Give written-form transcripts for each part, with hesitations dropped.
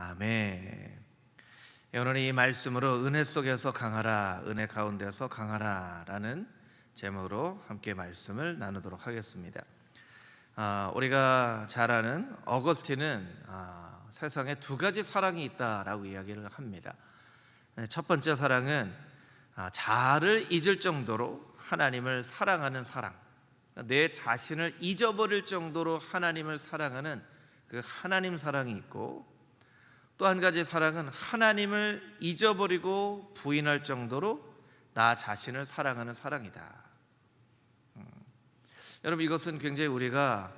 아멘. 오늘 이 말씀으로 은혜 속에서 강하라, 은혜 가운데서 강하라 라는 제목으로 함께 말씀을 나누도록 하겠습니다. 우리가 잘 아는 어거스틴은 세상에 두 가지 사랑이 있다라고 이야기를 합니다. 첫 번째 사랑은 자아를 잊을 정도로 하나님을 사랑하는 사랑, 내 자신을 잊어버릴 정도로 하나님을 사랑하는 그 하나님 사랑이 있고, 또 한 가지 사랑은 하나님을 잊어버리고 부인할 정도로 나 자신을 사랑하는 사랑이다. 여러분, 이것은 굉장히 우리가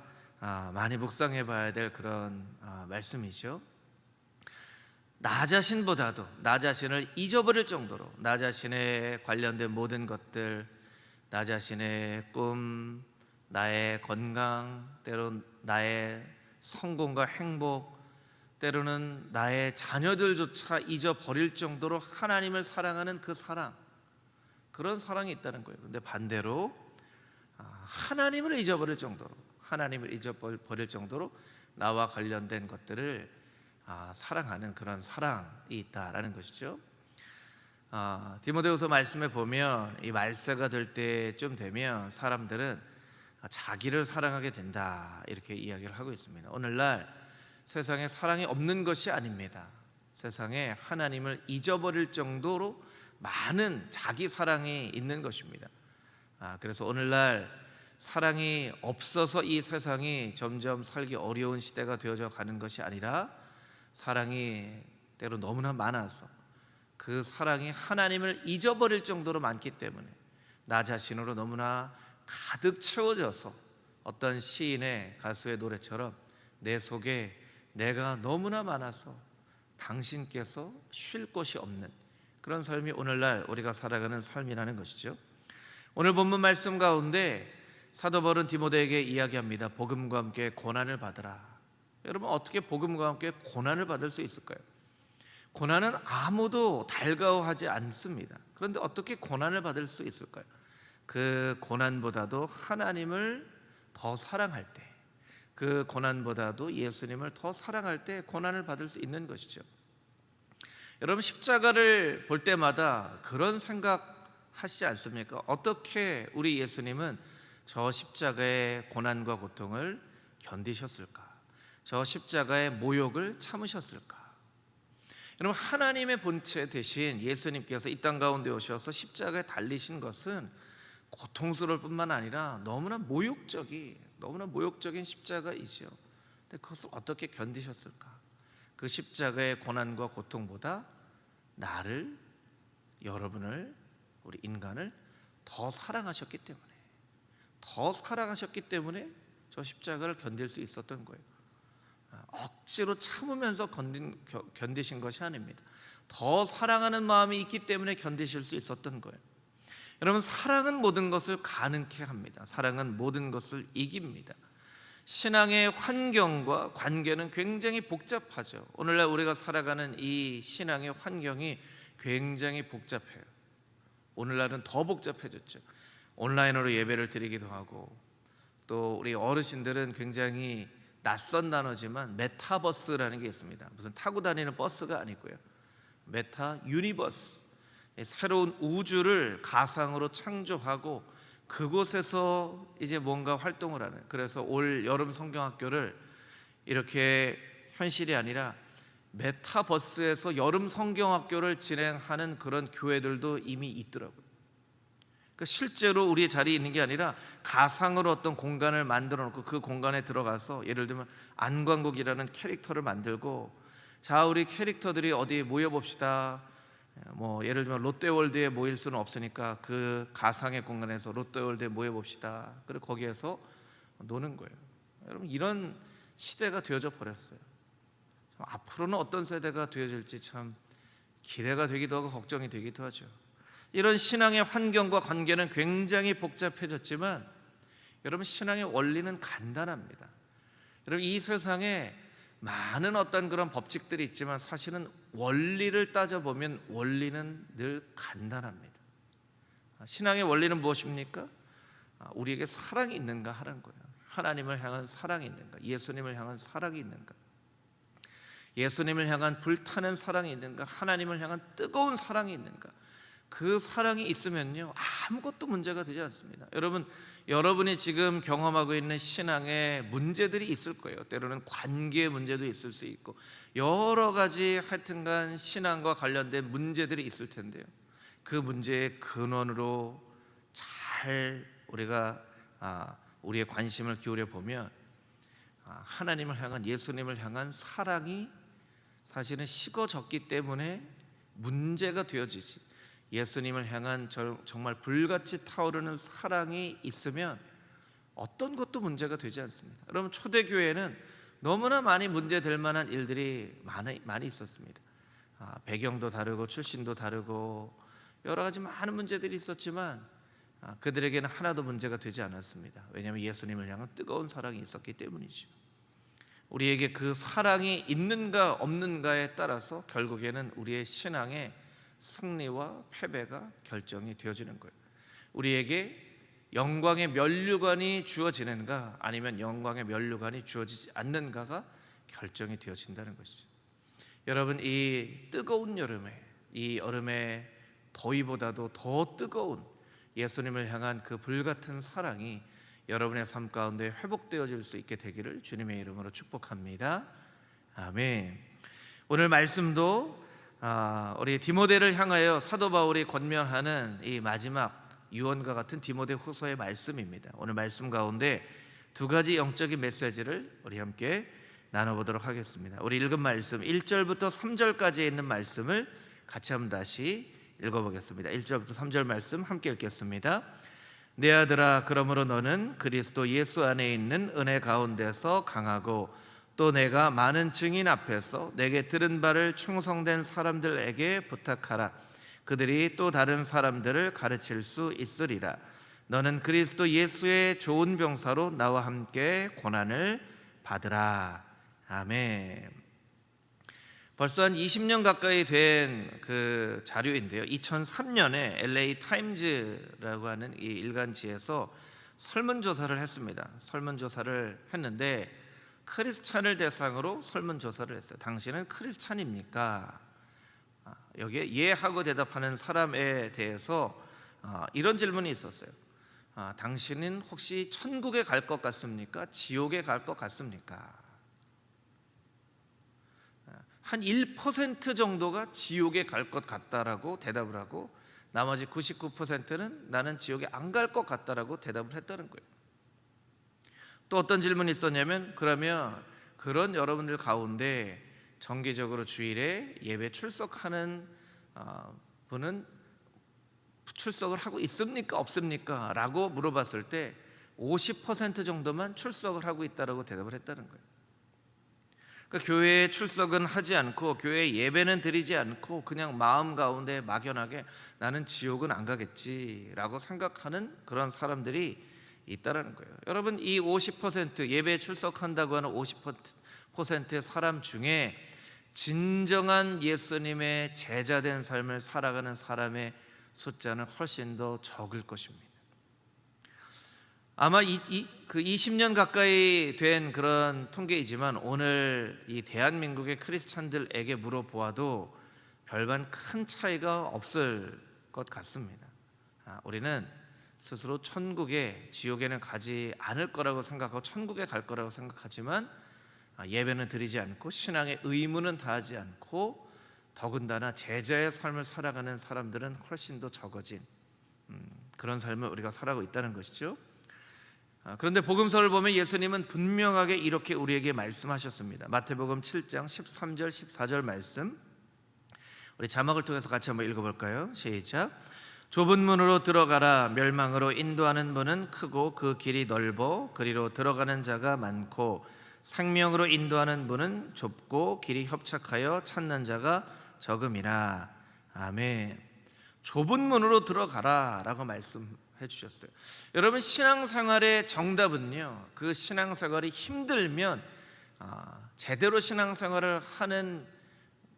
많이 묵상해 봐야 될 그런 말씀이죠. 나 자신보다도 나 자신을 잊어버릴 정도로 나 자신에 관련된 모든 것들, 나 자신의 꿈, 나의 건강, 때론 나의 성공과 행복, 때로는 나의 자녀들조차 잊어버릴 정도로 하나님을 사랑하는 그 사랑, 그런 사랑이 있다는 거예요. 그런데 반대로 하나님을 잊어버릴 정도로, 하나님을 잊어버릴 정도로 나와 관련된 것들을 사랑하는 그런 사랑이 있다라는 것이죠. 디모데후서 말씀에 보면 이 말세가 될 때쯤 되면 사람들은 자기를 사랑하게 된다, 이렇게 이야기를 하고 있습니다. 오늘날 세상에 사랑이 없는 것이 아닙니다. 세상에 하나님을 잊어버릴 정도로 많은 자기 사랑이 있는 것입니다. 그래서 오늘날 사랑이 없어서 이 세상이 점점 살기 어려운 시대가 되어져 가는 것이 아니라, 사랑이 때로 너무나 많아서 그 사랑이 하나님을 잊어버릴 정도로 많기 때문에 나 자신으로 너무나 가득 채워져서, 어떤 시인의 가수의 노래처럼 내 속에 내가 너무나 많아서 당신께서 쉴 곳이 없는 그런 삶이 오늘날 우리가 살아가는 삶이라는 것이죠. 오늘 본문 말씀 가운데 사도 바울은 디모데에게 이야기합니다. 복음과 함께 고난을 받으라. 여러분, 어떻게 복음과 함께 고난을 받을 수 있을까요? 고난은 아무도 달가워하지 않습니다. 그런데 어떻게 고난을 받을 수 있을까요? 그 고난보다도 하나님을 더 사랑할 때, 그 고난보다도 예수님을 더 사랑할 때 고난을 받을 수 있는 것이죠. 여러분, 십자가를 볼 때마다 그런 생각 하시지 않습니까? 어떻게 우리 예수님은 저 십자가의 고난과 고통을 견디셨을까? 저 십자가의 모욕을 참으셨을까? 여러분, 하나님의 본체 대신 예수님께서 이 땅 가운데 오셔서 십자가에 달리신 것은 고통스러울 뿐만 아니라 너무나 모욕적인 십자가이죠. 근데 그것을 어떻게 견디셨을까? 그 십자가의 고난과 고통보다 나를, 여러분을, 우리 인간을 더 사랑하셨기 때문에 저 십자가를 견딜 수 있었던 거예요. 억지로 참으면서 견디신 것이 아닙니다. 더 사랑하는 마음이 있기 때문에 견디실 수 있었던 거예요. 여러분, 사랑은 모든 것을 가능케 합니다. 사랑은 모든 것을 이깁니다. 신앙의 환경과 관계는 굉장히 복잡하죠. 오늘날 우리가 살아가는 이 신앙의 환경이 굉장히 복잡해요. 오늘날은 더 복잡해졌죠. 온라인으로 예배를 드리기도 하고, 또 우리 어르신들은 굉장히 낯선 단어지만 메타버스라는 게 있습니다. 무슨 타고 다니는 버스가 아니고요, 메타 유니버스, 새로운 우주를 가상으로 창조하고 그곳에서 이제 뭔가 활동을 하는, 그래서 올 여름 성경학교를 이렇게 현실이 아니라 메타버스에서 여름 성경학교를 진행하는 그런 교회들도 이미 있더라고요. 그러니까 실제로 우리의 자리에 있는 게 아니라 가상으로 어떤 공간을 만들어 놓고 그 공간에 들어가서, 예를 들면 안광국이라는 캐릭터를 만들고, 자, 우리 캐릭터들이 어디에 모여봅시다. 예를 들면 롯데월드에 모일 수는 없으니까 그 가상의 공간에서 롯데월드에 모여봅시다. 그리고 거기에서 노는 거예요. 여러분, 이런 시대가 되어져 버렸어요. 앞으로는 어떤 세대가 되어질지 참 기대가 되기도 하고 걱정이 되기도 하죠. 이런 신앙의 환경과 관계는 굉장히 복잡해졌지만, 여러분, 신앙의 원리는 간단합니다. 여러분, 이 세상에 많은 어떤 그런 법칙들이 있지만 사실은 원리를 따져보면 원리는 늘 간단합니다. 신앙의 원리는 무엇입니까? 우리에게 사랑이 있는가 하는 거예요. 하나님을 향한 사랑이 있는가, 예수님을 향한 사랑이 있는가. 예수님을 향한 불타는 사랑이 있는가, 하나님을 향한 뜨거운 사랑이 있는가, 그 사랑이 있으면요 아무것도 문제가 되지 않습니다. 여러분이 지금 경험하고 있는 신앙에 문제들이 있을 거예요. 때로는 관계의 문제도 있을 수 있고 여러 가지 하여튼간 신앙과 관련된 문제들이 있을 텐데요, 그 문제의 근원으로 잘 우리가 우리의 관심을 기울여 보면 하나님을 향한, 예수님을 향한 사랑이 사실은 식어졌기 때문에 문제가 되어지지, 예수님을 향한 정말 불같이 타오르는 사랑이 있으면 어떤 것도 문제가 되지 않습니다. 여러분, 초대교회는 너무나 많이 문제될 만한 일들이 많이 있었습니다. 배경도 다르고 출신도 다르고 여러 가지 많은 문제들이 있었지만 그들에게는 하나도 문제가 되지 않았습니다. 왜냐하면 예수님을 향한 뜨거운 사랑이 있었기 때문이죠. 우리에게 그 사랑이 있는가 없는가에 따라서 결국에는 우리의 신앙의 승리와 패배가 결정이 되어지는 거예요. 우리에게 영광의 면류관이 주어지는가 아니면 영광의 면류관이 주어지지 않는가가 결정이 되어진다는 것이죠. 여러분, 이 뜨거운 여름에, 이 여름의 더위보다도 더 뜨거운 예수님을 향한 그 불같은 사랑이 여러분의 삶 가운데 회복되어질 수 있게 되기를 주님의 이름으로 축복합니다. 아멘. 오늘 말씀도 우리 디모데를 향하여 사도 바울이 권면하는 이 마지막 유언과 같은 디모데 후서의 말씀입니다. 오늘 말씀 가운데 두 가지 영적인 메시지를 우리 함께 나눠보도록 하겠습니다. 우리 읽은 말씀 1절부터 3절까지에 있는 말씀을 같이 한번 다시 읽어보겠습니다. 1절부터 3절 말씀 함께 읽겠습니다. 내 아들아, 그러므로 너는 그리스도 예수 안에 있는 은혜 가운데서 강하고 또 내가 많은 증인 앞에서 내게 들은 바를 충성된 사람들에게 부탁하라. 그들이 또 다른 사람들을 가르칠 수 있으리라. 너는 그리스도 예수의 좋은 병사로 나와 함께 고난을 받으라. 아멘. 벌써 한 20년 가까이 된 그 자료인데요, 2003년에 LA 타임즈라고 하는 이 일간지에서 설문조사를 했습니다. 설문조사를 했는데 크리스찬을 대상으로 설문조사를 했어요. 당신은 크리스찬입니까? 여기에 예 하고 대답하는 사람에 대해서 이런 질문이 있었어요. 당신은 혹시 천국에 갈 것 같습니까? 지옥에 갈 것 같습니까? 한 1% 정도가 지옥에 갈 것 같다라고 대답을 하고 나머지 99%는 나는 지옥에 안 갈 것 같다라고 대답을 했다는 거예요. 또 어떤 질문이 있었냐면, 그러면 그런 여러분들 가운데 정기적으로 주일에 예배 출석하는 분은 출석을 하고 있습니까? 없습니까? 라고 물어봤을 때 50% 정도만 출석을 하고 있다라고 대답을 했다는 거예요. 그러니까 교회에 출석은 하지 않고 교회에 예배는 드리지 않고 그냥 마음 가운데 막연하게 나는 지옥은 안 가겠지라고 생각하는 그런 사람들이 있다라는 거예요. 여러분, 이 50% 예배에 출석한다고 하는 50%의 사람 중에 진정한 예수님의 제자된 삶을 살아가는 사람의 숫자는 훨씬 더 적을 것입니다. 아마 그 20년 가까이 된 그런 통계이지만 오늘 이 대한민국의 크리스찬들에게 물어보아도 별반 큰 차이가 없을 것 같습니다. 우리는 스스로 천국에, 지옥에는 가지 않을 거라고 생각하고 천국에 갈 거라고 생각하지만 예배는 드리지 않고 신앙의 의무는 다하지 않고 더군다나 제자의 삶을 살아가는 사람들은 훨씬 더 적어진 그런 삶을 우리가 살아가고 있다는 것이죠. 그런데 복음서를 보면 예수님은 분명하게 이렇게 우리에게 말씀하셨습니다. 마태복음 7장 13절 14절 말씀, 우리 자막을 통해서 같이 한번 읽어볼까요? 시작. 좁은 문으로 들어가라. 멸망으로 인도하는 문은 크고 그 길이 넓어 그리로 들어가는 자가 많고 생명으로 인도하는 문은 좁고 길이 협착하여 찾는 자가 적음이라. 아멘. 좁은 문으로 들어가라 라고 말씀해 주셨어요. 여러분, 신앙생활의 정답은요, 그 신앙생활이 힘들면 제대로 신앙생활을 하는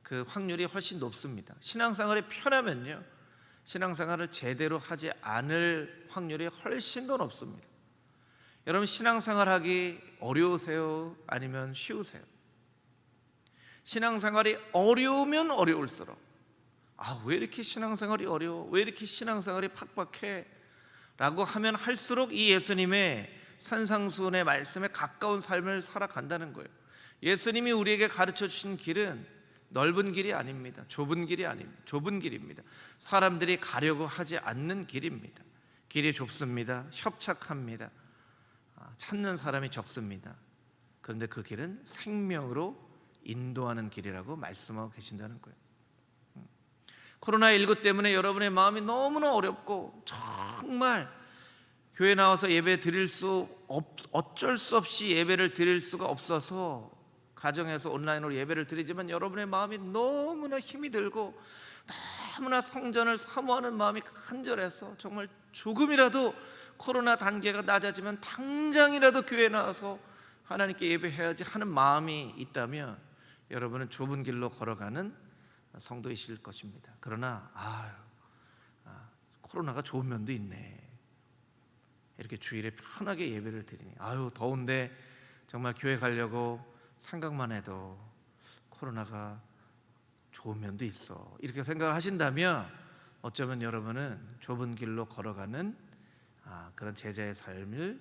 그 확률이 훨씬 높습니다. 신앙생활이 편하면요, 신앙생활을 제대로 하지 않을 확률이 훨씬 더 높습니다. 여러분, 신앙생활하기 어려우세요? 아니면 쉬우세요? 신앙생활이 어려우면 어려울수록 왜 이렇게 신앙생활이 어려워? 왜 이렇게 신앙생활이 팍팍해? 라고 하면 할수록 이 예수님의 산상수훈의 말씀에 가까운 삶을 살아간다는 거예요. 예수님이 우리에게 가르쳐 주신 길은 넓은 길이 아닙니다. 좁은 길이 아닙니다. 좁은 길입니다. 사람들이 가려고 하지 않는 길입니다. 길이 좁습니다. 협착합니다. 찾는 사람이 적습니다. 그런데 그 길은 생명으로 인도하는 길이라고 말씀하고 계신다는 거예요. 코로나19 때문에 여러분의 마음이 너무나 어렵고 정말 교회 나와서 예배 드릴 어쩔 수 없이 예배를 드릴 수가 없어서 가정에서 온라인으로 예배를 드리지만 여러분의 마음이 너무나 힘이 들고 너무나 성전을 사모하는 마음이 간절해서 정말 조금이라도 코로나 단계가 낮아지면 당장이라도 교회에 나와서 하나님께 예배해야지 하는 마음이 있다면 여러분은 좁은 길로 걸어가는 성도이실 것입니다. 그러나 코로나가 좋은 면도 있네. 이렇게 주일에 편하게 예배를 드리니 더운데 정말 교회 가려고 생각만 해도 코로나가 좋은 면도 있어. 이렇게 생각을 하신다면 어쩌면 여러분은 좁은 길로 걸어가는 그런 제자의 삶을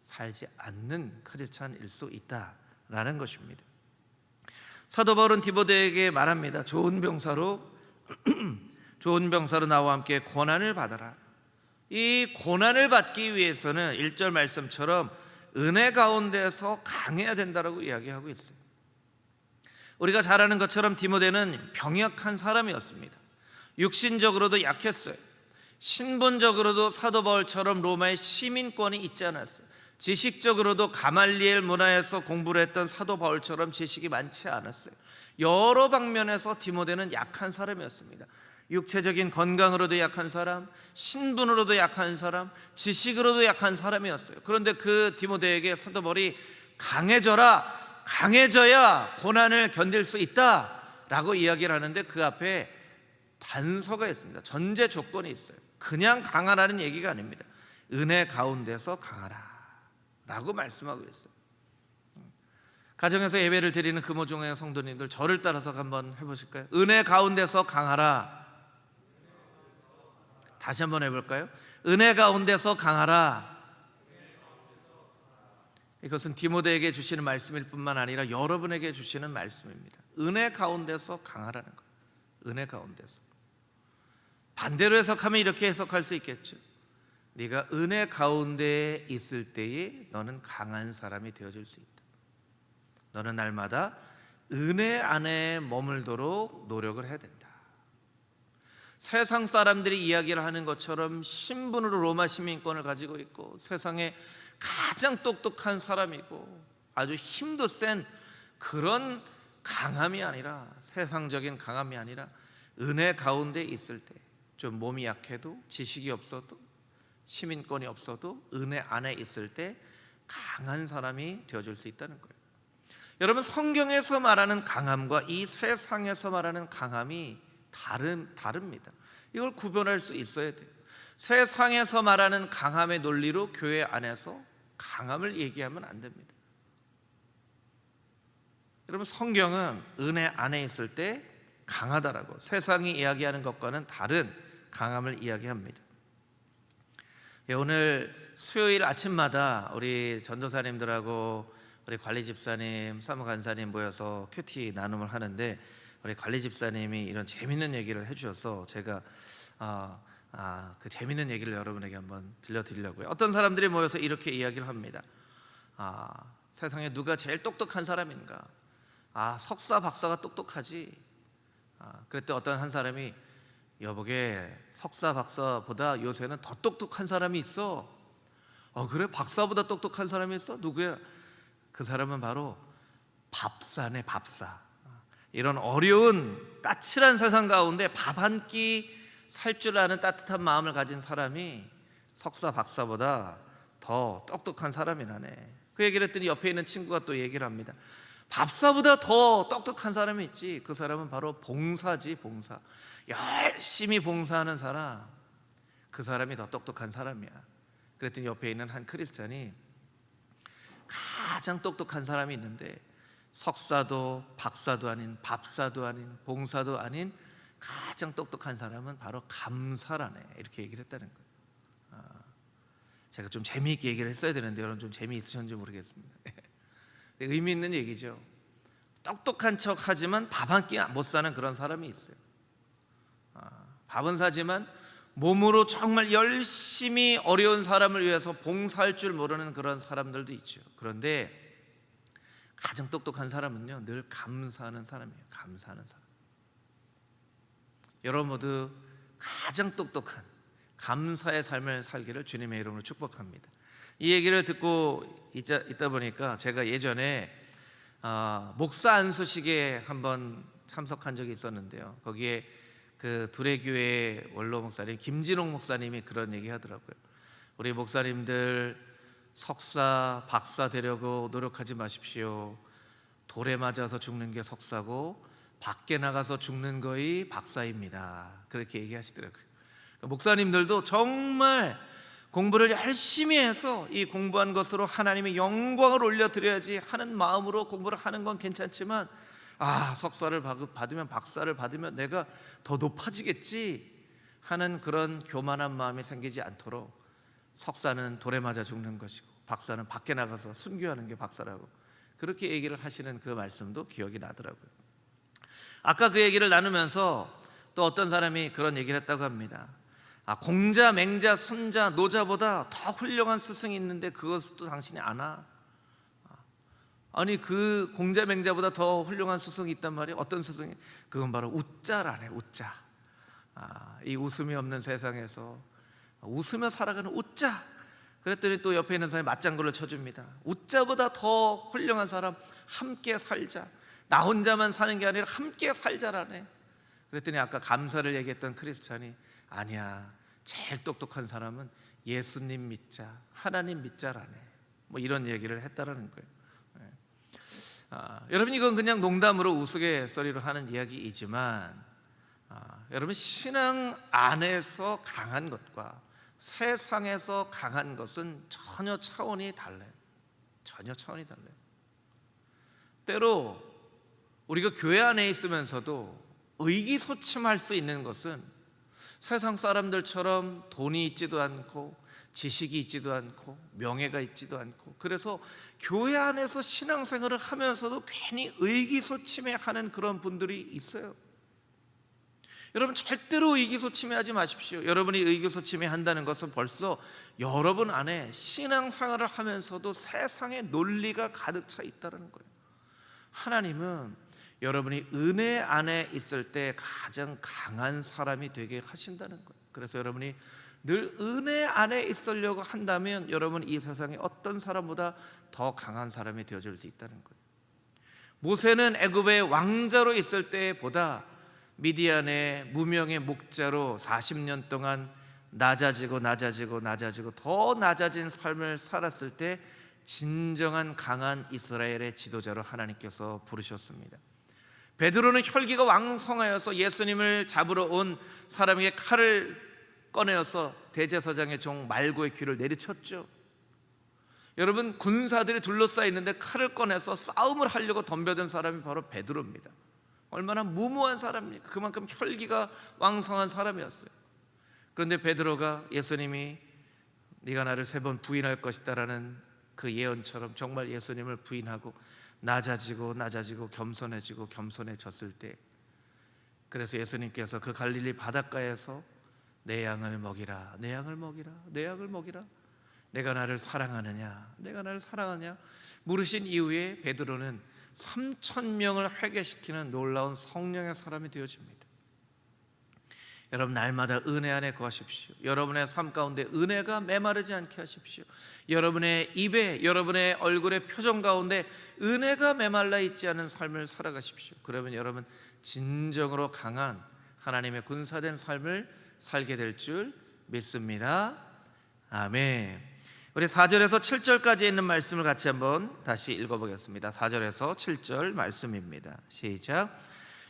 살지 않는 크리스찬일 수 있다라는 것입니다. 사도 바울은 디모데에게 말합니다. 좋은 병사로 나와 함께 고난을 받아라. 이 고난을 받기 위해서는 1절 말씀처럼 은혜 가운데서 강해야 된다라고 이야기하고 있어요. 우리가 잘 아는 것처럼 디모데는 병약한 사람이었습니다. 육신적으로도 약했어요. 신분적으로도 사도 바울처럼 로마의 시민권이 있지 않았어요. 지식적으로도 가말리엘 문화에서 공부를 했던 사도 바울처럼 지식이 많지 않았어요. 여러 방면에서 디모데는 약한 사람이었습니다. 육체적인 건강으로도 약한 사람, 신분으로도 약한 사람, 지식으로도 약한 사람이었어요. 그런데 그 디모데에게 사도 바울이 강해져야 고난을 견딜 수 있다라고 이야기를 하는데 그 앞에 단서가 있습니다. 전제 조건이 있어요. 그냥 강하라는 얘기가 아닙니다. 은혜 가운데서 강하라 라고 말씀하고 있어요. 가정에서 예배를 드리는 금호종의 성도님들, 저를 따라서 한번 해보실까요? 은혜 가운데서 강하라. 다시 한번 해볼까요? 은혜 가운데서 강하라. 이것은 디모데에게 주시는 말씀일 뿐만 아니라 여러분에게 주시는 말씀입니다. 은혜 가운데서 강하라는 거예요. 은혜 가운데서. 반대로 해석하면 이렇게 해석할 수 있겠죠. 네가 은혜 가운데에 있을 때에 너는 강한 사람이 되어줄 수 있다. 너는 날마다 은혜 안에 머물도록 노력을 해야 된다. 세상 사람들이 이야기를 하는 것처럼 신분으로 로마 시민권을 가지고 있고 세상에 가장 똑똑한 사람이고 아주 힘도 센 그런 강함이 아니라, 세상적인 강함이 아니라 은혜 가운데 있을 때, 좀 몸이 약해도 지식이 없어도 시민권이 없어도 은혜 안에 있을 때 강한 사람이 되어줄 수 있다는 거예요. 여러분, 성경에서 말하는 강함과 이 세상에서 말하는 강함이 다릅니다. 이걸 구별할 수 있어야 돼요. 세상에서 말하는 강함의 논리로 교회 안에서 강함을 얘기하면 안 됩니다. 여러분, 성경은 은혜 안에 있을 때 강하다라고, 세상이 이야기하는 것과는 다른 강함을 이야기합니다. 오늘 수요일 아침마다 우리 전도사님들하고 우리 관리 집사님, 사무간사님 모여서 큐티 나눔을 하는데 우리 관리 집사님이 이런 재밌는 얘기를 해주셔서 제가 그 재밌는 얘기를 여러분에게 한번 들려드리려고요. 어떤 사람들이 모여서 이렇게 이야기를 합니다. 세상에 누가 제일 똑똑한 사람인가? 석사 박사가 똑똑하지. 그랬더니 어떤 한 사람이 여보게 석사 박사보다 요새는 더 똑똑한 사람이 있어. 그래? 박사보다 똑똑한 사람이 있어? 누구야? 그 사람은 바로 밥사네, 밥사. 이런 어려운 까칠한 세상 가운데 밥 한 끼 살 줄 아는 따뜻한 마음을 가진 사람이 석사 박사보다 더 똑똑한 사람이라네. 그 얘기를 했더니 옆에 있는 친구가 또 얘기를 합니다. 밥사보다 더 똑똑한 사람이 있지. 그 사람은 바로 봉사지, 봉사. 열심히 봉사하는 사람, 그 사람이 더 똑똑한 사람이야. 그랬더니 옆에 있는 한 크리스찬이 가장 똑똑한 사람이 있는데 석사도 박사도 아닌 밥사도 아닌 봉사도 아닌 가장 똑똑한 사람은 바로 감사라네, 이렇게 얘기를 했다는 거예요. 제가 좀 재미있게 얘기를 했어야 되는데 여러분 좀 재미있으셨는지 모르겠습니다. 의미 있는 얘기죠. 똑똑한 척 하지만 밥 한 끼 못 사는 그런 사람이 있어요. 밥은 사지만 몸으로 정말 열심히 어려운 사람을 위해서 봉사할 줄 모르는 그런 사람들도 있죠. 그런데 가장 똑똑한 사람은요, 늘 감사하는 사람이에요. 감사하는 사람. 여러분 모두 가장 똑똑한 감사의 삶을 살기를 주님의 이름으로 축복합니다. 이 얘기를 듣고 있다 보니까 제가 예전에 목사 안수식에 한번 참석한 적이 있었는데요. 거기에 그 두레교회 원로 목사님 김진홍 목사님이 그런 얘기 하더라고요. 우리 목사님들 석사, 박사 되려고 노력하지 마십시오. 돌에 맞아서 죽는 게 석사고 밖에 나가서 죽는 거이 박사입니다. 그렇게 얘기하시더라고요. 목사님들도 정말 공부를 열심히 해서 이 공부한 것으로 하나님의 영광을 올려드려야지 하는 마음으로 공부를 하는 건 괜찮지만, 석사를 받으면, 박사를 받으면 내가 더 높아지겠지 하는 그런 교만한 마음이 생기지 않도록 석사는 돌에 맞아 죽는 것이고 박사는 밖에 나가서 순교하는 게 박사라고, 그렇게 얘기를 하시는 그 말씀도 기억이 나더라고요. 아까 그 얘기를 나누면서 또 어떤 사람이 그런 얘기를 했다고 합니다. 공자, 맹자, 순자, 노자보다 더 훌륭한 스승이 있는데 그것도 당신이 아나? 아니, 그 공자, 맹자보다 더 훌륭한 스승이 있단 말이에요. 어떤 스승이? 그건 바로 우자라네, 우자. 이 웃음이 없는 세상에서 웃으며 살아가는 우자. 그랬더니 또 옆에 있는 사람이 맞장구를 쳐줍니다. 우자보다 더 훌륭한 사람, 함께 살자. 나 혼자만 사는 게 아니라 함께 살자라네. 그랬더니 아까 감사를 얘기했던 크리스찬이, 아니야, 제일 똑똑한 사람은 예수님 믿자, 하나님 믿자라네, 뭐 이런 얘기를 했다라는 거예요. 여러분, 이건 그냥 농담으로 우스갯소리로 하는 이야기이지만 여러분, 신앙 안에서 강한 것과 세상에서 강한 것은 전혀 차원이 달라요. 전혀 차원이 달라요. 때로 우리가 교회 안에 있으면서도 의기소침할 수 있는 것은 세상 사람들처럼 돈이 있지도 않고 지식이 있지도 않고 명예가 있지도 않고, 그래서 교회 안에서 신앙생활을 하면서도 괜히 의기소침해하는 그런 분들이 있어요. 여러분, 절대로 의기소침해하지 마십시오. 여러분이 의기소침해한다는 것은 벌써 여러분 안에 신앙생활을 하면서도 세상의 논리가 가득 차 있다는 거예요. 하나님은 여러분이 은혜 안에 있을 때 가장 강한 사람이 되게 하신다는 거예요. 그래서 여러분이 늘 은혜 안에 있으려고 한다면 여러분 이 세상에 어떤 사람보다 더 강한 사람이 되어줄 수 있다는 거예요. 모세는 애굽의 왕자로 있을 때보다 미디안의 무명의 목자로 40년 동안 낮아지고 더 낮아진 삶을 살았을 때 진정한 강한 이스라엘의 지도자로 하나님께서 부르셨습니다. 베드로는 혈기가 왕성하여서 예수님을 잡으러 온 사람에게 칼을 꺼내어서 대제사장의 종 말고의 귀를 내리쳤죠. 여러분, 군사들이 둘러싸여 있는데 칼을 꺼내서 싸움을 하려고 덤벼든 사람이 바로 베드로입니다. 얼마나 무모한 사람입니까? 그만큼 혈기가 왕성한 사람이었어요. 그런데 베드로가 예수님이 네가 나를 3번 부인할 것이다라는 그 예언처럼 정말 예수님을 부인하고 낮아지고 겸손해졌을 때, 그래서 예수님께서 그 갈릴리 바닷가에서 내 양을 먹이라, 내 양을 먹이라, 내 양을 먹이라, 내가 나를 사랑하느냐, 내가 나를 사랑하냐 물으신 이후에 베드로는 3,000명을 회개시키는 놀라운 성령의 사람이 되어집니다. 여러분, 날마다 은혜 안에 거하십시오. 여러분의 삶 가운데 은혜가 메마르지 않게 하십시오. 여러분의 입에, 여러분의 얼굴의 표정 가운데 은혜가 메말라 있지 않은 삶을 살아가십시오. 그러면 여러분 진정으로 강한 하나님의 군사된 삶을 살게 될 줄 믿습니다. 아멘. 우리 4절에서 7절까지 있는 말씀을 같이 한번 다시 읽어보겠습니다. 4절에서 7절 말씀입니다. 시작.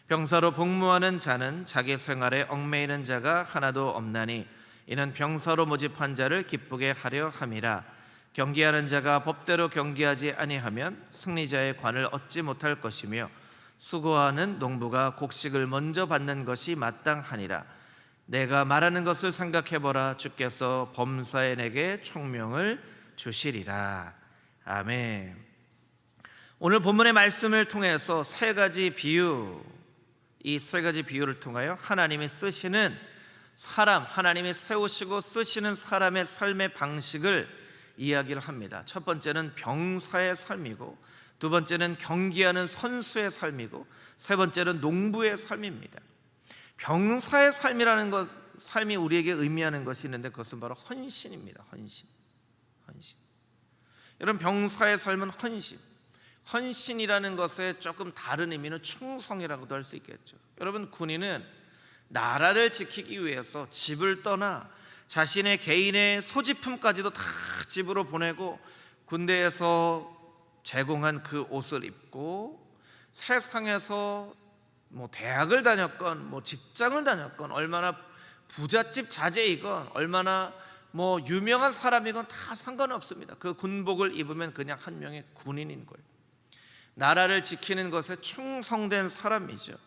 병사로 복무하는 자는 자기 생활에 얽매이는 자가 하나도 없나니 이는 병사로 모집한 자를 기쁘게 하려 함이라. 경계하는 자가 법대로 경계하지 아니하면 승리자의 관을 얻지 못할 것이며 수고하는 농부가 곡식을 먼저 받는 것이 마땅하니라. 내가 말하는 것을 생각해보라. 주께서 범사에 내게 총명을 주시리라. 아멘. 오늘 본문의 말씀을 통해서 세 가지 비유, 이 세 가지 비유를 통하여 하나님이 쓰시는 사람, 하나님이 세우시고 쓰시는 사람의 삶의 방식을 이야기를 합니다. 첫 번째는 병사의 삶이고, 두 번째는 경기하는 선수의 삶이고, 세 번째는 농부의 삶입니다. 병사의 삶이라는 것, 삶이 우리에게 의미하는 것이 있는데 그것은 바로 헌신입니다. 헌신. 여러분, 병사의 삶은 헌신. 헌신이라는 것에 조금 다른 의미는 충성이라고도 할 수 있겠죠. 여러분, 군인은 나라를 지키기 위해서 집을 떠나 자신의 개인의 소지품까지도 다 집으로 보내고 군대에서 제공한 그 옷을 입고 세상에서 대학을 다녔건 직장을 다녔건 얼마나 부잣집 자제이건 얼마나 유명한 사람이건 다 상관없습니다. 그 군복을 입으면 그냥 한 명의 군인인 거예요. 나라를 지키는 것에 충성된 사람이죠.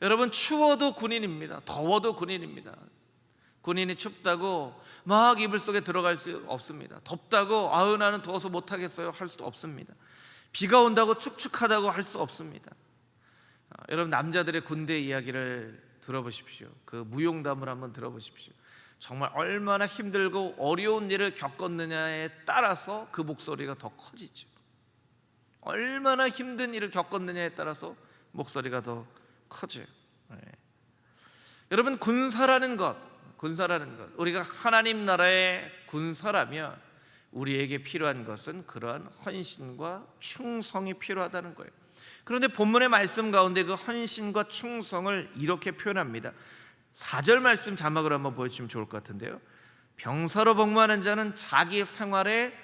여러분, 추워도 군인입니다. 더워도 군인입니다. 군인이 춥다고 막 이불 속에 들어갈 수 없습니다. 덥다고 나는 더워서 못하겠어요 할 수도 없습니다. 비가 온다고 축축하다고 할 수 없습니다. 여러분, 남자들의 군대 이야기를 들어보십시오. 그 무용담을 한번 들어보십시오. 정말 얼마나 힘들고 어려운 일을 겪었느냐에 따라서 그 목소리가 더 커지죠. 얼마나 힘든 일을 겪었느냐에 따라서 목소리가 더 커져요. 여러분, 군사라는 것, 우리가 하나님 나라의 군사라면 우리에게 필요한 것은 그러한 헌신과 충성이 필요하다는 거예요. 그런데 본문의 말씀 가운데 그 헌신과 충성을 이렇게 표현합니다. 4절 말씀 자막으로 한번 보여주시면 좋을 것 같은데요. 병사로 복무하는 자는 자기 생활에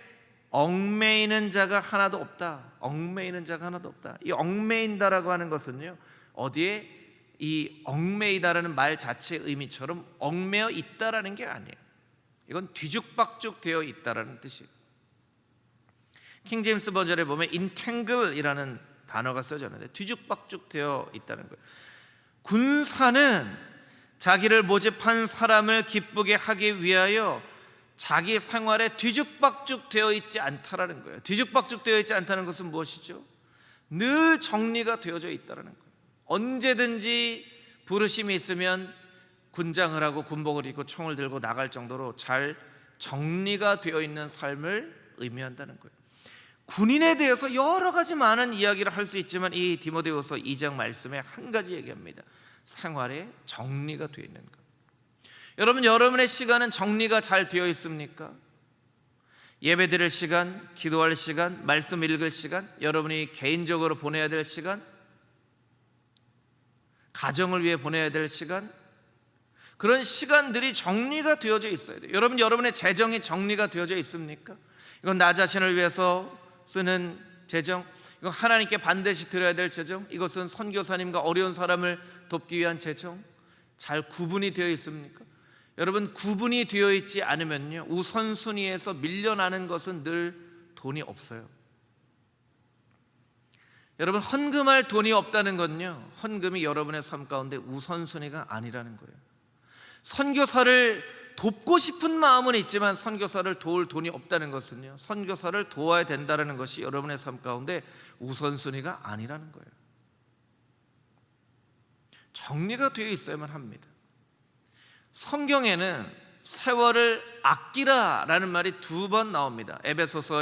얽매이는 자가 하나도 없다. 얽매이는 자가 하나도 없다. 이 얽매인다라고 하는 것은요, 어디에 이 얽매이다라는 말 자체의 의미처럼 얽매여 있다라는 게 아니에요. 이건 뒤죽박죽 되어 있다라는 뜻이에요. 킹제임스 버전에 보면 entangle이라는 단어가 써져 있는데 뒤죽박죽 되어 있다는 거예요. 군사는 자기를 모집한 사람을 기쁘게 하기 위하여 자기 생활에 뒤죽박죽 되어 있지 않다라는 거예요. 뒤죽박죽 되어 있지 않다는 것은 무엇이죠? 늘 정리가 되어져 있다라는 거예요. 언제든지 부르심이 있으면 군장을 하고 군복을 입고 총을 들고 나갈 정도로 잘 정리가 되어 있는 삶을 의미한다는 거예요. 군인에 대해서 여러 가지 많은 이야기를 할 수 있지만 이 디모데후서 2장 말씀에 한 가지 얘기합니다. 생활에 정리가 되어 있는 것. 여러분, 여러분의 시간은 정리가 잘 되어 있습니까? 예배 드릴 시간, 기도할 시간, 말씀 읽을 시간, 여러분이 개인적으로 보내야 될 시간, 가정을 위해 보내야 될 시간, 그런 시간들이 정리가 되어져 있어야 돼요. 여러분, 여러분의 재정이 정리가 되어져 있습니까? 이건 나 자신을 위해서 쓰는 재정, 이건 하나님께 반드시 드려야 될 재정, 이것은 선교사님과 어려운 사람을 돕기 위한 재정, 잘 구분이 되어 있습니까? 여러분, 구분이 되어 있지 않으면요, 우선순위에서 밀려나는 것은 늘 돈이 없어요. 여러분, 헌금할 돈이 없다는 건요, 헌금이 여러분의 삶 가운데 우선순위가 아니라는 거예요. 선교사를 돕고 싶은 마음은 있지만 선교사를 도울 돈이 없다는 것은요, 선교사를 도와야 된다는 것이 여러분의 삶 가운데 우선순위가 아니라는 거예요. 정리가 되어 있어야만 합니다. 성경에는 세월을 아끼라라는 말이 2번 나옵니다. 에베소서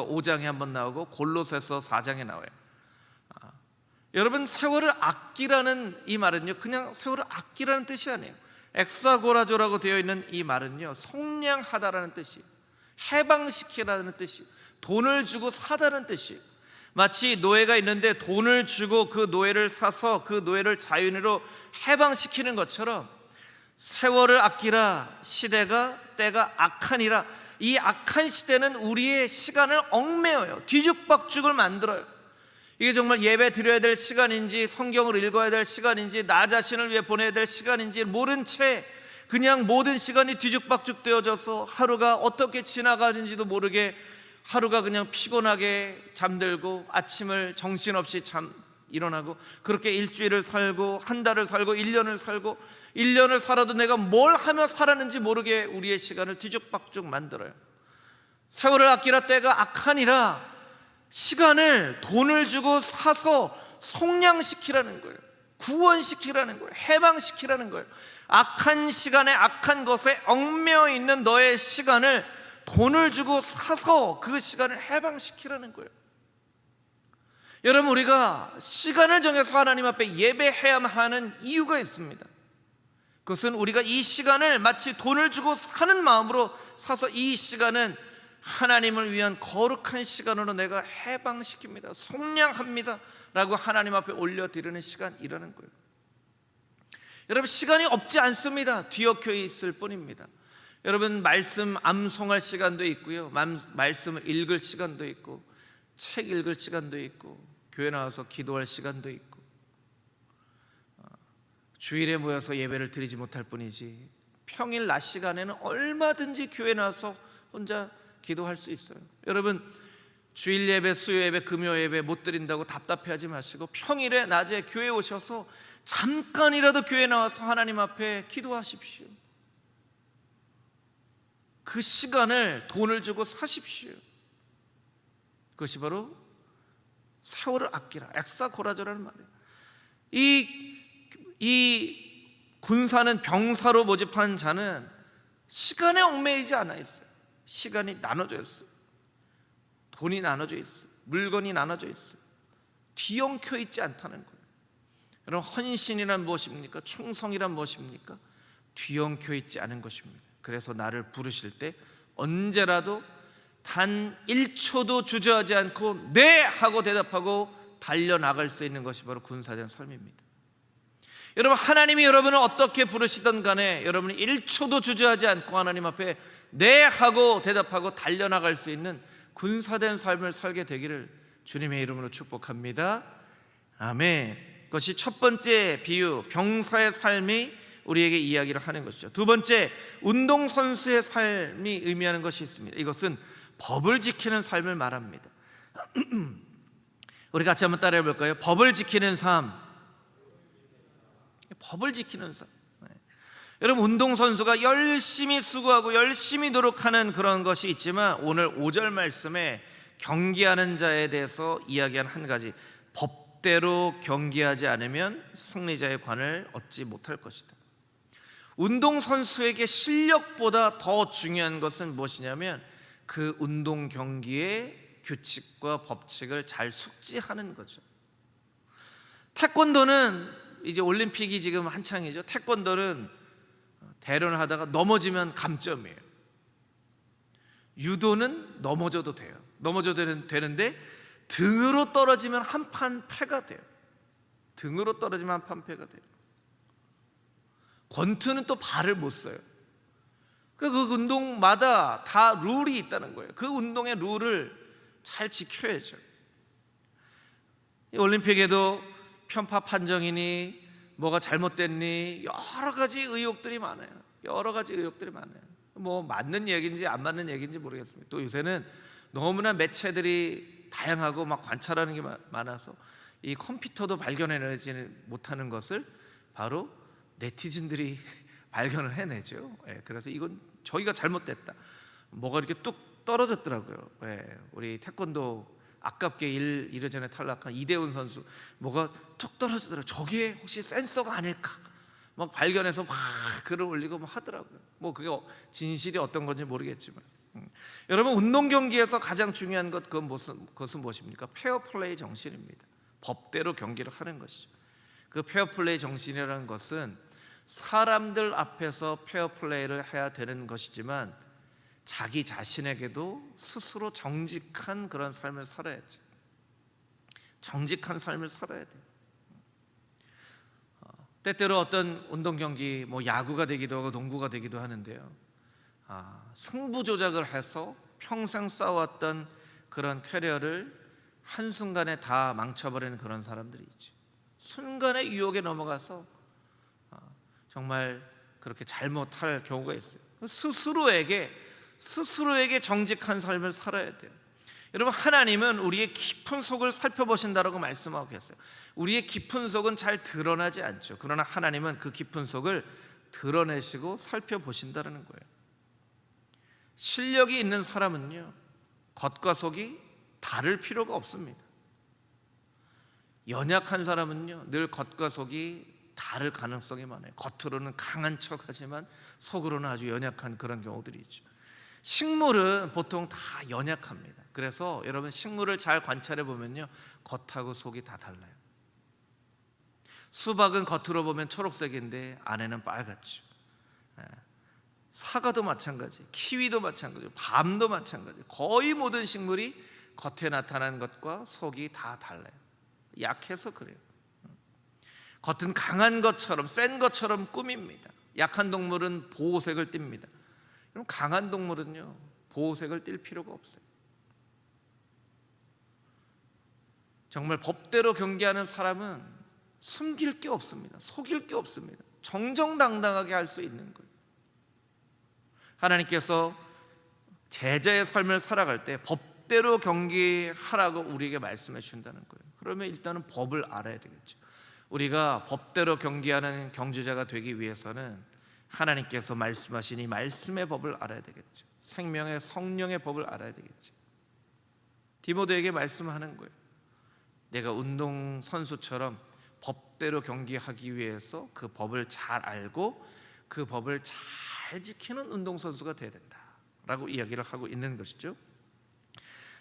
5장에 한번 나오고 골로새서 4장에 나와요. 여러분, 세월을 아끼라는 이 말은요, 그냥 세월을 아끼라는 뜻이 아니에요. 엑사고라조라고 되어 있는 이 말은요, 속량하다라는 뜻이에요. 해방시키라는 뜻이에요. 돈을 주고 사다는 뜻이에요. 마치 노예가 있는데 돈을 주고 그 노예를 사서 그 노예를 자유인으로 해방시키는 것처럼 세월을 아끼라, 시대가 때가 악하니라. 이 악한 시대는 우리의 시간을 얽매여요. 뒤죽박죽을 만들어요. 이게 정말 예배 드려야 될 시간인지 성경을 읽어야 될 시간인지 나 자신을 위해 보내야 될 시간인지 모른 채 그냥 모든 시간이 뒤죽박죽 되어져서 하루가 어떻게 지나가는지도 모르게 하루가 그냥 피곤하게 잠들고 아침을 정신없이 일어나고 그렇게 일주일을 살고 한 달을 살고 1년을 살고 1년을 살아도 내가 뭘 하며 살았는지 모르게 우리의 시간을 뒤죽박죽 만들어요. 세월을 아끼라 때가 악하니라. 시간을 돈을 주고 사서 속량시키라는 거예요. 구원시키라는 거예요. 해방시키라는 거예요. 악한 시간에 악한 것에 얽매여 있는 너의 시간을 돈을 주고 사서 그 시간을 해방시키라는 거예요. 여러분, 우리가 시간을 정해서 하나님 앞에 예배해야만 하는 이유가 있습니다. 그것은 우리가 이 시간을 마치 돈을 주고 사는 마음으로 사서 이 시간은 하나님을 위한 거룩한 시간으로 내가 해방시킵니다, 속량합니다 라고 하나님 앞에 올려드리는 시간이라는 거예요. 여러분, 시간이 없지 않습니다. 뒤엉켜 있을 뿐입니다. 여러분, 말씀 암송할 시간도 있고요, 말씀을 읽을 시간도 있고, 책 읽을 시간도 있고, 교회 나와서 기도할 시간도 있고, 주일에 모여서 예배를 드리지 못할 뿐이지 평일 낮 시간에는 얼마든지 교회 나와서 혼자 기도할 수 있어요. 여러분, 주일 예배, 수요 예배, 금요 예배 못 드린다고 답답해하지 마시고 평일에 낮에 교회 오셔서 잠깐이라도 교회 나와서 하나님 앞에 기도하십시오. 그 시간을 돈을 주고 사십시오. 그것이 바로 세월을 아끼라, 엑사고라조라는 말이에요. 이 군사는 병사로 모집한 자는 시간에 얽매이지 않아 있어요. 시간이 나눠져 있어요. 돈이 나눠져 있어요. 물건이 나눠져 있어요. 뒤엉켜 있지 않다는 거예요. 여러분, 헌신이란 무엇입니까? 충성이란 무엇입니까? 뒤엉켜 있지 않은 것입니다. 그래서 나를 부르실 때 언제라도 단 1초도 주저하지 않고 네 하고 대답하고 달려나갈 수 있는 것이 바로 군사된 삶입니다. 여러분, 하나님이 여러분을 어떻게 부르시든 간에 여러분이 1초도 주저하지 않고 하나님 앞에 네 하고 대답하고 달려나갈 수 있는 군사된 삶을 살게 되기를 주님의 이름으로 축복합니다. 아멘. 그것이 첫 번째 비유, 병사의 삶이 우리에게 이야기를 하는 것이죠. 두 번째, 운동선수의 삶이 의미하는 것이 있습니다. 이것은 법을 지키는 삶을 말합니다. 우리 같이 한번 따라해 볼까요? 법을 지키는 삶. 법을 지키는 삶. 여러분, 운동선수가 열심히 수고하고 열심히 노력하는 그런 것이 있지만 오늘 5절 말씀에 경기하는 자에 대해서 이야기하는 한 가지, 법대로 경기하지 않으면 승리자의 관을 얻지 못할 것이다. 운동선수에게 실력보다 더 중요한 것은 무엇이냐면 그 운동 경기의 규칙과 법칙을 잘 숙지하는 거죠. 태권도는 이제 올림픽이 지금 한창이죠. 태권도는 대련을 하다가 넘어지면 감점이에요. 유도는 넘어져도 돼요. 넘어져도 되는데 등으로 떨어지면 한 판 패가 돼요. 등으로 떨어지면 한 판 패가 돼요. 권투는 또 발을 못 써요. 그 운동마다 다 룰이 있다는 거예요. 그 운동의 룰을 잘 지켜야죠. 올림픽에도 편파 판정이니 뭐가 잘못됐니 여러 가지 의혹들이 많아요. 여러 가지 의혹들이 많아요. 뭐 맞는 얘기인지 안 맞는 얘기인지 모르겠습니다. 또 요새는 너무나 매체들이 다양하고 막 관찰하는 게 많아서 이 컴퓨터도 발견해내지 못하는 것을 바로 네티즌들이 발견을 해내죠. 그래서 이건 저희가 잘못됐다, 뭐가 이렇게 뚝 떨어졌더라고요. 우리 태권도 아깝게 1회 전에 탈락한 이대훈 선수 뭐가 툭 떨어지더라고요. 저게 혹시 센서가 아닐까 막 발견해서 막 글을 올리고 막 하더라고요. 뭐 그게 진실이 어떤 건지 모르겠지만 여러분, 운동 경기에서 가장 중요한 그것은 무엇입니까? 페어플레이 정신입니다. 법대로 경기를 하는 것이죠. 그 페어플레이 정신이라는 것은 사람들 앞에서 페어플레이를 해야 되는 것이지만 자기 자신에게도 스스로 정직한 그런 삶을 살아야죠. 정직한 삶을 살아야 돼요. 때때로 어떤 운동 경기, 뭐 야구가 되기도 하고 농구가 되기도 하는데요, 승부 조작을 해서 평생 쌓아왔던 그런 캐리어를 한순간에 다 망쳐버리는 그런 사람들이 있죠. 순간의 유혹에 넘어가서 정말 그렇게 잘못할 경우가 있어요. 스스로에게 정직한 삶을 살아야 돼요. 여러분, 하나님은 우리의 깊은 속을 살펴보신다라고 말씀하고 계세요. 우리의 깊은 속은 잘 드러나지 않죠. 그러나 하나님은 그 깊은 속을 드러내시고 살펴보신다는 거예요. 실력이 있는 사람은요, 겉과 속이 다를 필요가 없습니다. 연약한 사람은요, 늘 겉과 속이 다를 가능성이 많아요. 겉으로는 강한 척하지만 속으로는 아주 연약한 그런 경우들이 있죠. 식물은 보통 다 연약합니다. 그래서 여러분, 식물을 잘 관찰해 보면요, 겉하고 속이 다 달라요. 수박은 겉으로 보면 초록색인데 안에는 빨갛죠. 사과도 마찬가지, 키위도 마찬가지, 밤도 마찬가지. 거의 모든 식물이 겉에 나타나는 것과 속이 다 달라요. 약해서 그래요. 겉은 강한 것처럼, 센 것처럼 꾸밉니다. 약한 동물은 보호색을 띱니다. 그럼 강한 동물은요, 보호색을 띨 필요가 없어요. 정말 법대로 경계하는 사람은 숨길 게 없습니다. 속일 게 없습니다. 정정당당하게 할 수 있는 거예요. 하나님께서 제자의 삶을 살아갈 때 법대로 경계하라고 우리에게 말씀해 주신다는 거예요. 그러면 일단은 법을 알아야 되겠죠. 우리가 법대로 경계하는 경주자가 되기 위해서는 하나님께서 말씀하신 이 말씀의 법을 알아야 되겠죠. 생명의 성령의 법을 알아야 되겠죠. 디모데에게 말씀하는 거예요. 내가 운동선수처럼 법대로 경기하기 위해서 그 법을 잘 알고 그 법을 잘 지키는 운동선수가 되어야 된다라고 이야기를 하고 있는 것이죠.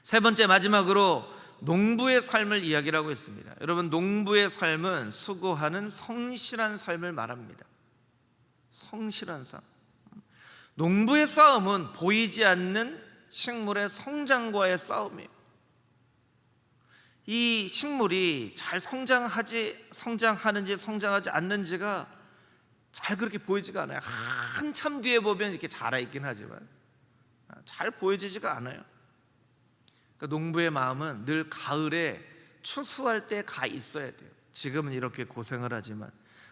세 번째, 마지막으로 농부의 삶을 이야기를 하고 있습니다. 여러분, 농부의 삶은 수고하는 성실한 삶을 말합니다. 성실한 삶. 농부의 싸움은 보이지 않는 식물의 성장과의 싸움이에요. 이 식물이 잘 성장하는지 성장하지 않는지가 잘 그렇게 보이지가 않아요. 한참 뒤에 보면 이렇게 자라 있긴 하지만 잘 보여지지가 않아요. 그러니까 농부의 마음은 늘 가을에 추수할 때 가 있어야 돼요. 지금은 이렇게 고생을 하지만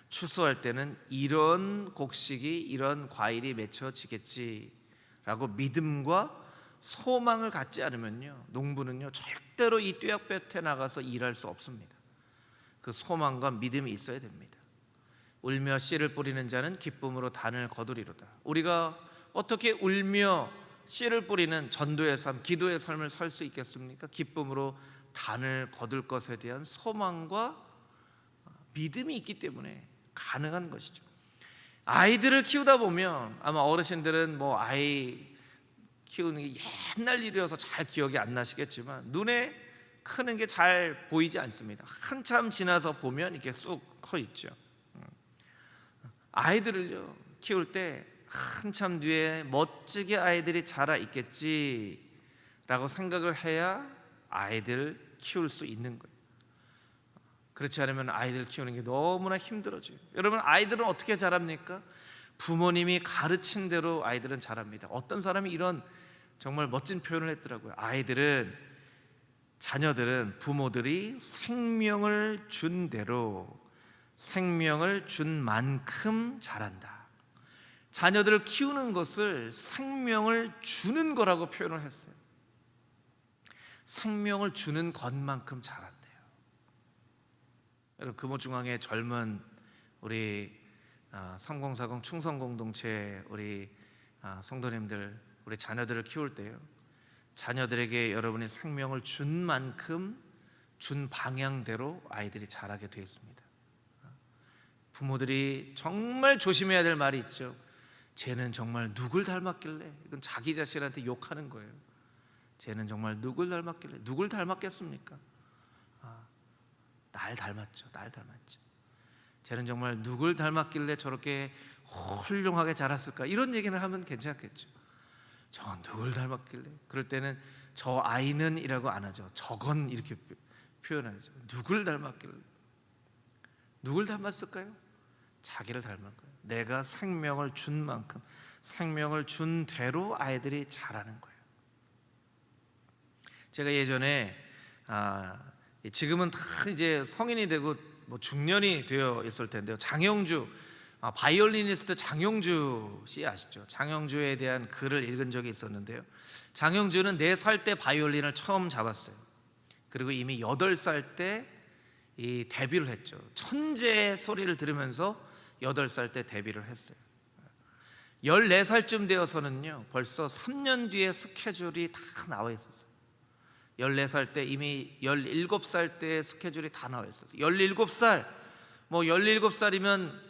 추수할 때는 이런 곡식이, 이런 과일이 맺혀지겠지라고 믿음과 소망을 갖지 않으면요, 농부는요 절대로 이 뙤약볕에 나가서 일할 수 없습니다. 그 소망과 믿음이 있어야 됩니다. 울며 씨를 뿌리는 자는 기쁨으로 단을 거두리로다. 우리가 어떻게 울며 씨를 뿌리는 전도의 삶, 기도의 삶을 살 수 있겠습니까? 기쁨으로 단을 거둘 것에 대한 소망과 믿음이 있기 때문에 가능한 것이죠. 아이들을 키우다 보면 아마 어르신들은 뭐 아이 키우는 게 옛날 일이어서 잘 기억이 안 나시겠지만 눈에 크는 게 잘 보이지 않습니다. 한참 지나서 보면 이렇게 쑥 커 있죠. 아이들을요 키울 때 한참 뒤에 멋지게 아이들이 자라 있겠지라고 생각을 해야 아이들을 키울 수 있는 거예요. 그렇지 않으면 아이들 키우는 게 너무나 힘들어져요. 여러분, 아이들은 어떻게 자랍니까? 부모님이 가르친 대로 아이들은 자랍니다. 어떤 사람이 이런 정말 멋진 표현을 했더라고요. 자녀들은 부모들이 생명을 준 대로, 생명을 준 만큼 자란다. 자녀들을 키우는 것을 생명을 주는 거라고 표현을 했어요. 생명을 주는 것만큼 자란대요. 여러분, 금호중앙의 젊은 우리 3040 충성공동체 우리 성도님들, 우리 자녀들을 키울 때요, 자녀들에게 여러분이 생명을 준 만큼 준 방향대로 아이들이 자라게 되어 있습니다. 부모들이 정말 조심해야 될 말이 있죠. 쟤는 정말 누굴 닮았길래, 이건 자기 자신한테 욕하는 거예요. 쟤는 정말 누굴 닮았길래, 누굴 닮았겠습니까? 날 닮았죠. 쟤는 정말 누굴 닮았길래 저렇게 훌륭하게 자랐을까? 이런 얘기를 하면 괜찮겠죠. 저 누굴 닮았길래? 그럴 때는 저 아이는 이라고 안 하죠. 저건 이렇게 표현하죠. 누굴 닮았길래? 누굴 닮았을까요? 자기를 닮은 거예요. 내가 생명을 준 만큼, 생명을 준 대로 아이들이 자라는 거예요. 제가 예전에 지금은 다 이제 성인이 되고 뭐 중년이 되어 있을 텐데요, 장영주 바이올리니스트 장영주 씨 아시죠? 장영주에 대한 글을 읽은 적이 있었는데요. 장영주는 4살 때 바이올린을 처음 잡았어요. 그리고 이미 8살 때 데뷔를 했죠. 천재의 소리를 들으면서 8살 때 데뷔를 했어요. 14살쯤 되어서는요, 벌써 3년 뒤에 스케줄이 다 나와 있었어요. 14살 때 이미 17살 때 스케줄이 다 나와 있었어요. 17살, 17살이면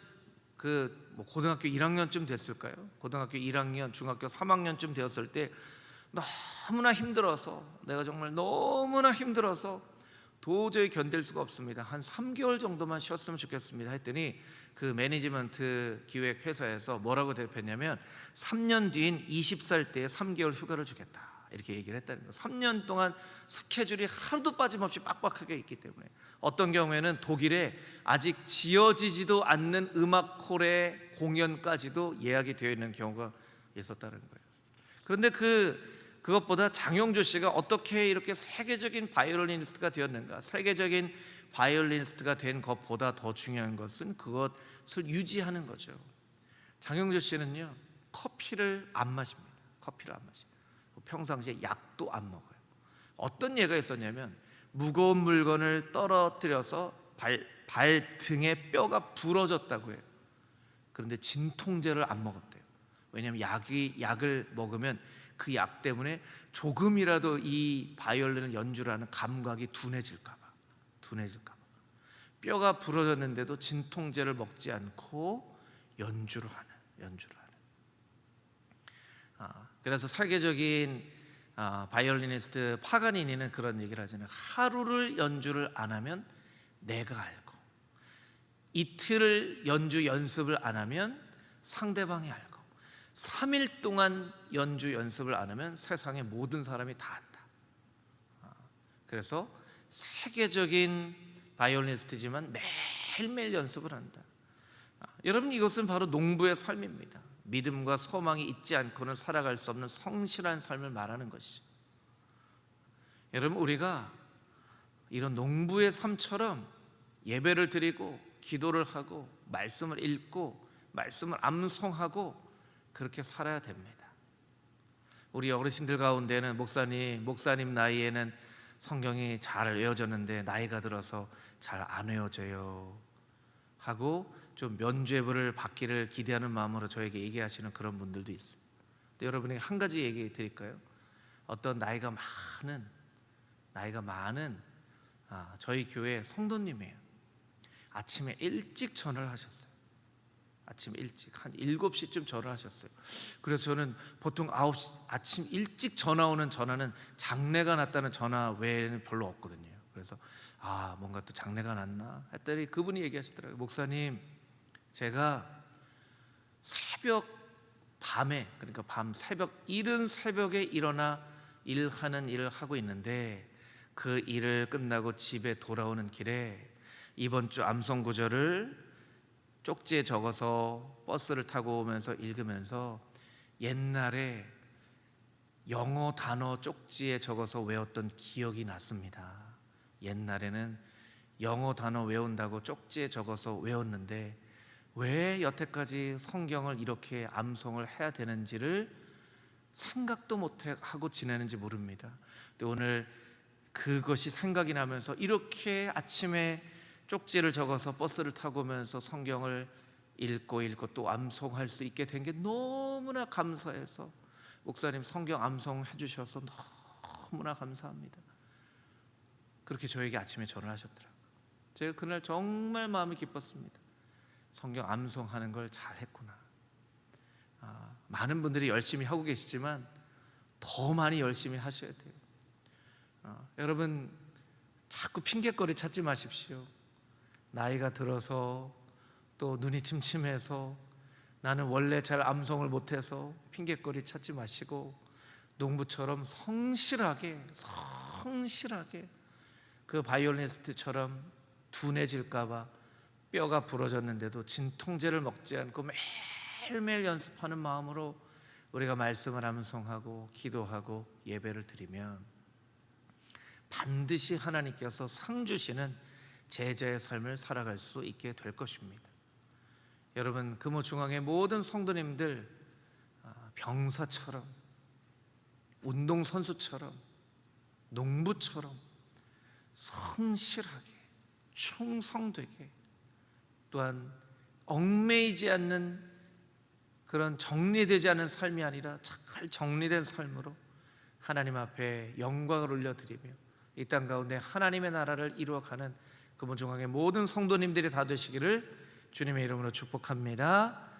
고등학교 1학년쯤 됐을까요? 고등학교 1학년, 중학교 3학년쯤 되었을 때 너무나 힘들어서, 내가 정말 너무나 힘들어서 도저히 견딜 수가 없습니다. 한 3개월 정도만 쉬었으면 좋겠습니다 했더니 그 매니지먼트 기획 회사에서 뭐라고 대표했냐면 3년 뒤인 20살 때에 3개월 휴가를 주겠다, 이렇게 얘기를 했다는 거예요. 3년 동안 스케줄이 하루도 빠짐없이 빡빡하게 있기 때문에, 어떤 경우에는 독일에 아직 지어지지도 않는 음악홀의 공연까지도 예약이 되어 있는 경우가 있었다는 거예요. 그런데 그것보다 장영주 씨가 어떻게 이렇게 세계적인 바이올리니스트가 되었는가, 세계적인 바이올리니스트가 된 것보다 더 중요한 것은 그것을 유지하는 거죠. 장영주 씨는요, 커피를 안 마십니다. 커피를 안 마십니다. 평상시에 약도 안 먹어요. 어떤 예가 있었냐면, 무거운 물건을 떨어뜨려서 발 등에 뼈가 부러졌다고 해요. 그런데 진통제를 안 먹었대요. 왜냐하면 약을 먹으면 그 약 때문에 조금이라도 이 바이올린을 연주를 하는 감각이 둔해질까 봐. 뼈가 부러졌는데도 진통제를 먹지 않고 연주를 하는. 그래서 세계적인 바이올리니스트 파가니니는 그런 얘기를 하잖아요. 하루를 연주를 안 하면 내가 알고, 이틀을 연습을 안 하면 상대방이 알고, 3일 동안 연주 연습을 안 하면 세상의 모든 사람이 다 안다. 그래서 세계적인 바이올리니스트지만 매일매일 연습을 한다. 여러분, 이것은 바로 농부의 삶입니다. 믿음과 소망이 있지 않고는 살아갈 수 없는 성실한 삶을 말하는 것이죠. 여러분, 우리가 이런 농부의 삶처럼 예배를 드리고 기도를 하고 말씀을 읽고 말씀을 암송하고 그렇게 살아야 됩니다. 우리 어르신들 가운데는 목사님 나이에는 성경이 잘 외워졌는데 나이가 들어서 잘 안 외워져요 하고 좀 면죄부를 받기를 기대하는 마음으로 저에게 얘기하시는 그런 분들도 있어요. 근데 여러분에게 한 가지 얘기 드릴까요? 어떤 나이가 많은 저희 교회 성도님이에요. 아침에 일찍 전화를 하셨어요. 아침 일찍 한 7시쯤 전화를 하셨어요. 그래서 저는 보통 9시 아침 일찍 전화 오는 전화는 장례가 났다는 전화 외에는 별로 없거든요. 그래서 뭔가 또 장례가 났나 했더니 그분이 얘기하시더라고요. 목사님, 제가 밤에, 그러니까 이른 새벽에 일어나 일하는 일을 하고 있는데, 그 일을 끝나고 집에 돌아오는 길에 이번 주 암송 구절을 쪽지에 적어서 버스를 타고 오면서 읽으면서 옛날에 영어 단어 쪽지에 적어서 외웠던 기억이 났습니다. 옛날에는 영어 단어 외운다고 쪽지에 적어서 외웠는데 왜 여태까지 성경을 이렇게 암송을 해야 되는지를 생각도 못하고 지내는지 모릅니다. 근데 오늘 그것이 생각이 나면서 이렇게 아침에 쪽지를 적어서 버스를 타고 오면서 성경을 읽고 또 암송할 수 있게 된 게 너무나 감사해서, 목사님 성경 암송해 주셔서 너무나 감사합니다. 그렇게 저에게 아침에 전화를 하셨더라고요. 제가 그날 정말 마음이 기뻤습니다. 성경 암송하는 걸 잘했구나. 많은 분들이 열심히 하고 계시지만 더 많이 열심히 하셔야 돼요. 여러분, 자꾸 핑계거리 찾지 마십시오. 나이가 들어서 또 눈이 침침해서 나는 원래 잘 암송을 못해서 핑계거리 찾지 마시고 농부처럼 성실하게 그 바이올리니스트처럼 둔해질까 봐 뼈가 부러졌는데도 진통제를 먹지 않고 매일매일 연습하는 마음으로 우리가 말씀을 암송하고 기도하고 예배를 드리면 반드시 하나님께서 상 주시는 제자의 삶을 살아갈 수 있게 될 것입니다. 여러분 금호중앙의 모든 성도님들 병사처럼, 운동선수처럼, 농부처럼 성실하게 충성되게, 또한 얽매이지 않는 그런 정리되지 않은 삶이 아니라 잘 정리된 삶으로 하나님 앞에 영광을 올려드리며 이 땅 가운데 하나님의 나라를 이루어가는 금호중앙의 모든 성도님들이 다 되시기를 주님의 이름으로 축복합니다.